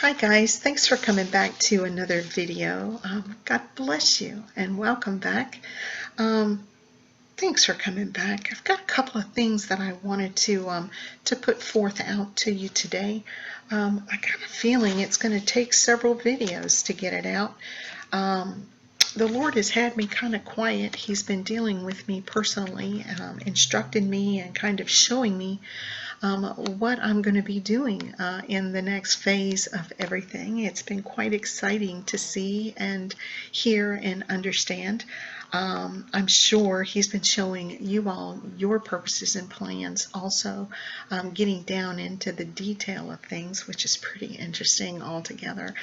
Hi guys, thanks for coming back to another video. God bless you and welcome back. Um, Thanks for coming back. I've got a couple of things that I wanted to put forth out to you today. I got a feeling it's going to take several videos to get it out. The Lord has had me kind of quiet. He's been dealing with me personally, instructing me and kind of showing me what I'm going to be doing in the next phase of everything. It's been quite exciting to see and hear and understand. I'm sure he's been showing you all your purposes and plans, also getting down into the detail of things, which is pretty interesting altogether.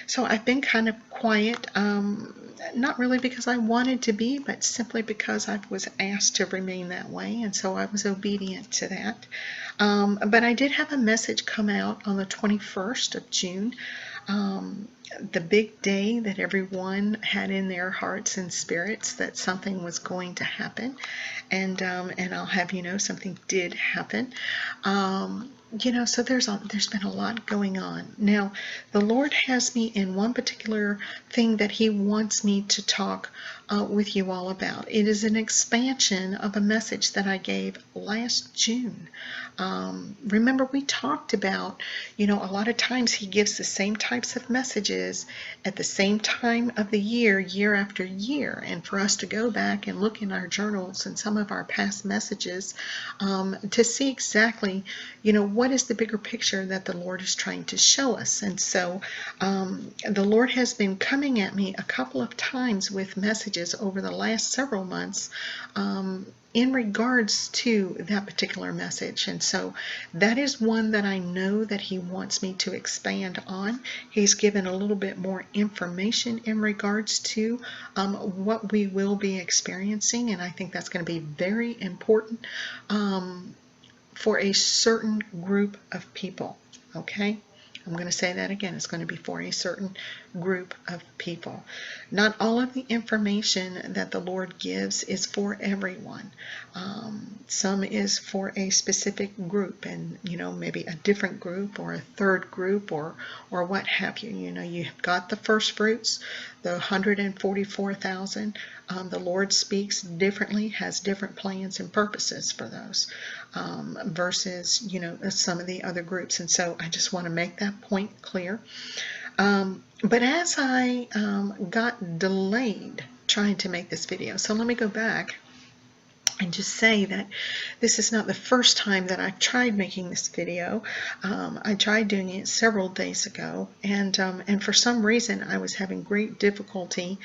So I've been kind of quiet, not really because I wanted to be, but simply because I was asked to remain that way, and so I was obedient to that. But I did have a message come out on the 21st of June, the big day that everyone had in their hearts and spirits that something was going to happen, and I'll have you know something did happen. So there's been a lot going on. Now, the Lord has me in one particular thing that He wants me to talk with you all about. It is an expansion of a message that I gave last June. Remember, we talked about, a lot of times He gives the same types of messages at the same time of the year after year, and for us to go back and look in our journals and some of our past messages to see exactly, what is the bigger picture that the Lord is trying to show us. And so the Lord has been coming at me a couple of times with messages over the last several months in regards to that particular message. And so that is one that I know that He wants me to expand on. He's given a little bit more information in regards to what we will be experiencing, and I think that's going to be very important for a certain group of people. Okay? I'm going to say that again. It's going to be for a certain group of people. Not all of the information that the Lord gives is for everyone. Some is for a specific group, and maybe a different group or a third group or what have you. You've got the first fruits, the 144,000. The Lord speaks differently, has different plans and purposes for those versus some of the other groups. And so I just want to make that point clear. But as I got delayed trying to make this video, so let me go back and just say that this is not the first time that I've tried making this video. I tried doing it several days ago, and for some reason I was having great difficulty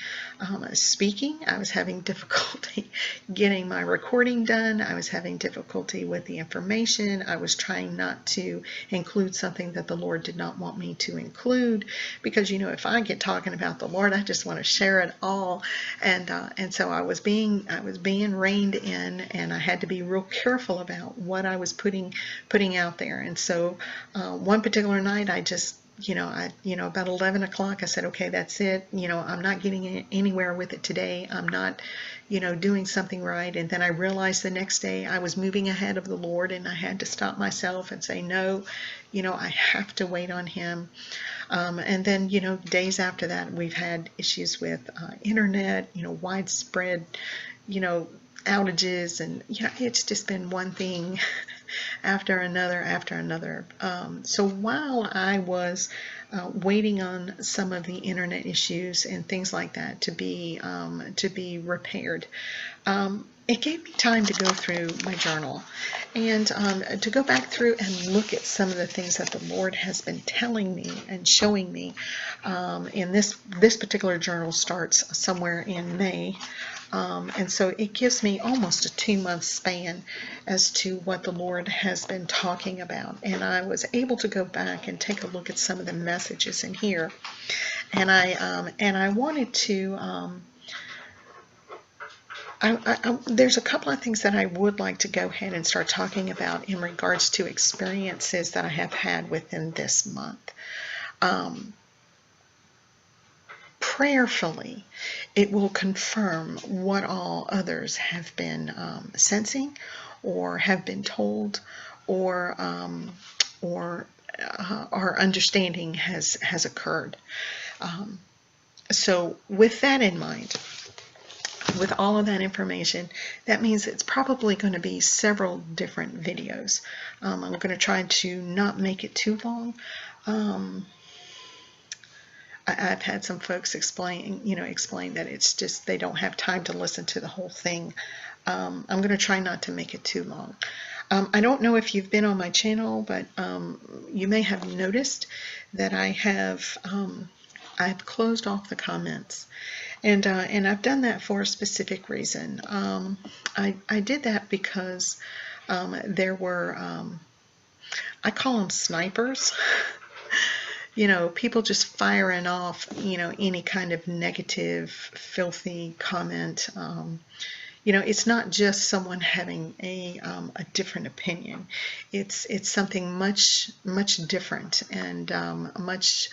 speaking. I was having difficulty getting my recording done. I was having difficulty with the information. I was trying not to include something that the Lord did not want me to include, because if I get talking about the Lord, I just want to share it all, and so I was being reined in. And I had to be real careful about what I was putting out there. And so one particular night, I just about 11 o'clock, I said, okay, that's it. I'm not getting anywhere with it today. I'm not, doing something right. And then I realized the next day I was moving ahead of the Lord, and I had to stop myself and say, no, I have to wait on Him. And then, days after that, we've had issues with internet, widespread, outages, and it's just been one thing after another. So while I was waiting on some of the internet issues and things like that to be repaired, it gave me time to go through my journal and to go back through and look at some of the things that the Lord has been telling me and showing me. And this particular journal starts somewhere in May. And so it gives me almost a 2-month span as to what the Lord has been talking about. And I was able to go back and take a look at some of the messages in here. And I wanted to, there's a couple of things that I would like to go ahead and start talking about in regards to experiences that I have had within this month. Prayerfully, it will confirm what all others have been sensing or have been told or our understanding has occurred. So with that in mind, with all of that information, that means it's probably going to be several different videos. I'm going to try to not make it too long. I've had some folks explain that it's just they don't have time to listen to the whole thing. I'm going to try not to make it too long. I don't know if you've been on my channel, but you may have noticed that I've closed off the comments, and I've done that for a specific reason. I did that because there were I call them snipers. People just firing off, any kind of negative, filthy comment. It's not just someone having a different opinion. It's something much different and much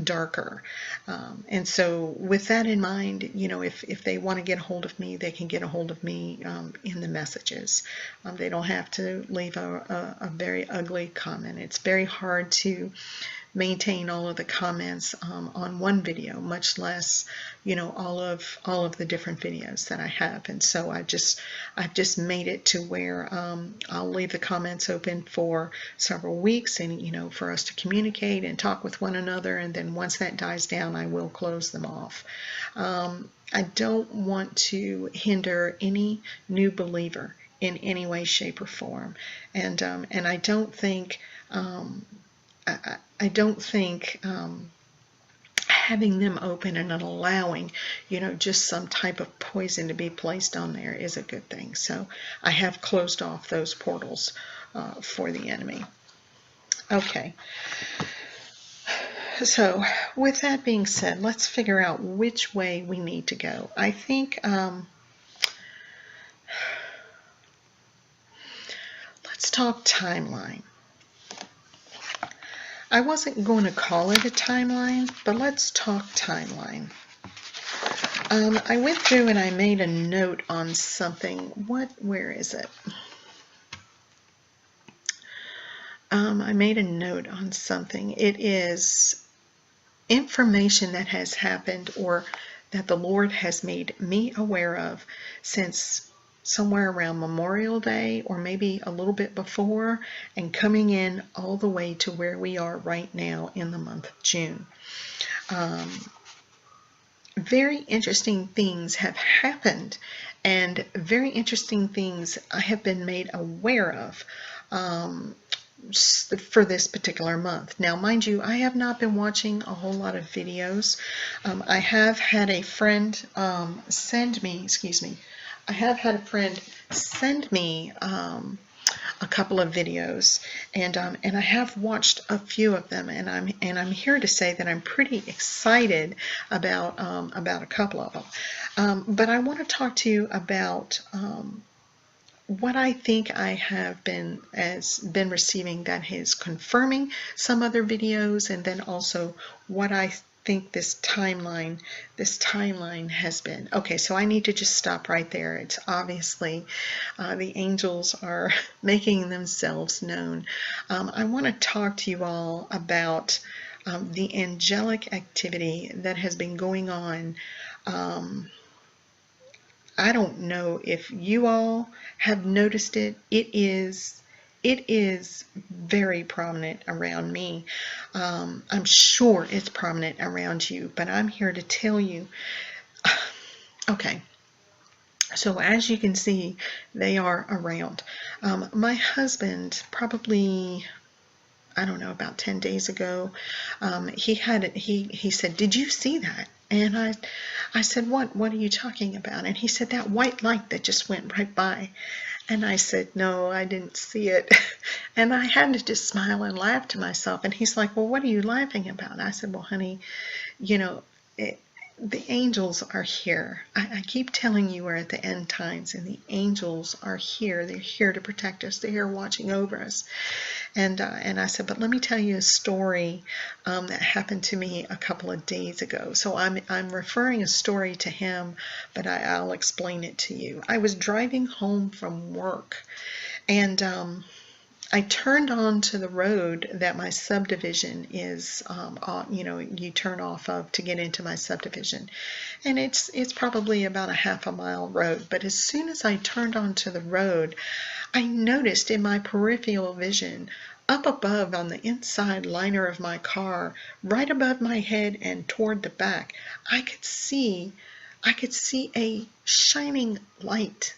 darker. And so with that in mind, if they want to get a hold of me, they can get a hold of me in the messages. They don't have to leave a very ugly comment. It's very hard to maintain all of the comments on one video, much less all of the different videos that I have. And so I've just made it to where I'll leave the comments open for several weeks, and for us to communicate and talk with one another, and then once that dies down, I will close them off. I don't want to hinder any new believer in any way, shape, or form, and I don't think I don't think having them open and allowing, just some type of poison to be placed on there is a good thing. So I have closed off those portals for the enemy. Okay. So with that being said, let's figure out which way we need to go. I think let's talk timeline. I wasn't going to call it a timeline, but let's talk timeline. I went through and I made a note on something. Where is it? I made a note on something. It is information that has happened or that the Lord has made me aware of since somewhere around Memorial Day, or maybe a little bit before, and coming in all the way to where we are right now in the month of June. Very interesting things have happened, and very interesting things I have been made aware of for this particular month. Now, mind you, I have not been watching a whole lot of videos. I have had a friend send me a couple of videos, and I have watched a few of them, and I'm here to say that I'm pretty excited about a couple of them. But I want to talk to you about what I think I have been receiving that is confirming some other videos, and then also what I think this timeline has been. Okay, so I need to just stop right there. It's obviously the angels are making themselves known. I want to talk to you all about the angelic activity that has been going on. I don't know if you all have noticed it. It is very prominent around me. I'm sure it's prominent around you, but I'm here to tell you. Okay, so as you can see, they are around. My husband, probably, I don't know, about 10 days ago, he said, "Did you see that?" And I said, what are you talking about? And he said, "That white light that just went right by." And I said, "No, I didn't see it." And I had to just smile and laugh to myself. And he's like, "Well, what are you laughing about?" I said, "Well, honey, the angels are here. I keep telling you we're at the end times, and the angels are here. They're here to protect us. They're here watching over us." And I said, "But let me tell you a story that happened to me a couple of days ago." So I'm referring a story to him, but I'll explain it to you. I was driving home from work, and I turned onto the road that my subdivision is, you turn off of to get into my subdivision. And it's probably about a half a mile road. But as soon as I turned onto the road, I noticed in my peripheral vision, up above on the inside liner of my car, right above my head and toward the back, I could see a shining light